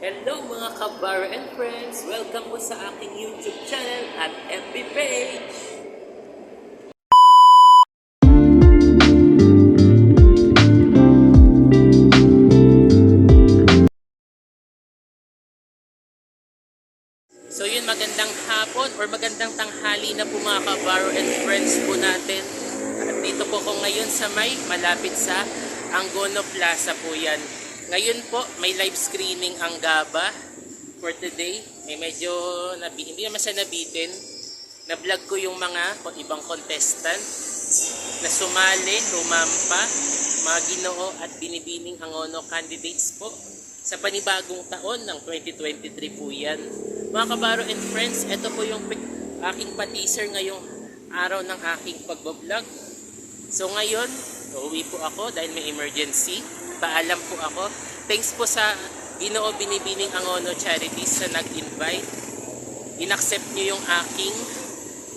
Hello mga kabaro and friends! Welcome po sa aking YouTube channel at FB page! So yun, magandang hapon or magandang tanghali na po mga kabaro and friends po natin. At dito po ko ngayon sa malapit sa Angono Plaza po yan. Ngayon po, may live screening ang GABA for today. May medyo, hindi naman siya nabitin. Na-vlog ko yung mga ibang contestant na sumali, lumampa, mga Ginoo at Binibining Angono candidates po sa panibagong taon ng 2023 po yan. Mga kabaro and friends, ito po yung aking pa-teaser ngayong araw ng aking pagbablog. So ngayon, uuwi po ako dahil may emergency. Paalam po ako. Thanks po sa Ginoo Binibining Angono Charities sa nag-invite. In-accept nyo yung aking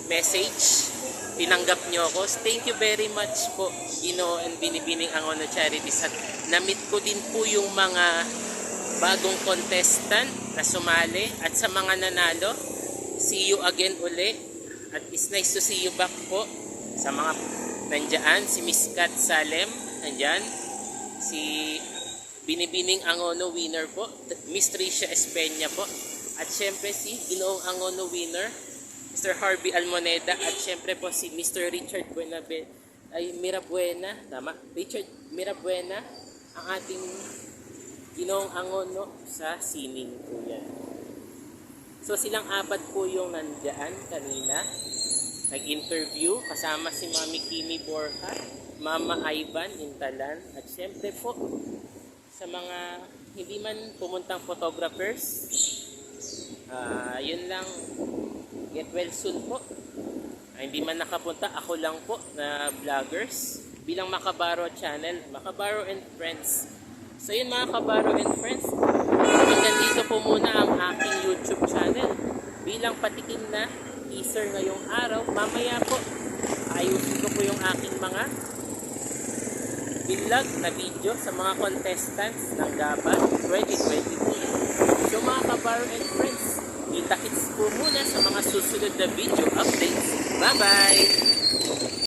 message. Tinanggap nyo ako. Thank you very much po, Ginoo and Binibining Angono Charities. At na-meet ko din po yung mga bagong contestant na sumali at sa mga nanalo, see you again uli at it's nice to see you back po sa mga nandyan, si Miss Kat Salem nandyan, si Binibining Angono winner po, Miss Tricia Espeña po, at syempre si Ginoong Angono winner Mr. Harvey Almoneda, at syempre po si Mr. Richard Mirabuena, tama? Richard Mirabuena, ang ating Ginoong Angono sa sining po yan. So silang apat po yung nandyan kanina. Nag-interview kasama si Mami Kimi Borja, Mama Ivan Intalan, at syempre po sa mga hindi man pumuntang photographers, yun lang, get well soon po. Hindi man nakapunta, ako lang po na vloggers bilang Makabaro Channel, Makabaro and Friends. So yun mga kabaro and friends, hanggang dito po muna ang aking YouTube channel. Bilang patikim na teaser ngayong araw, mamaya po ayusin ko po yung aking mga vlog na video sa mga contestants ng GABA 2022. So mga kabaro and friends, kita-kits po muna sa mga susunod na video updates. Bye bye!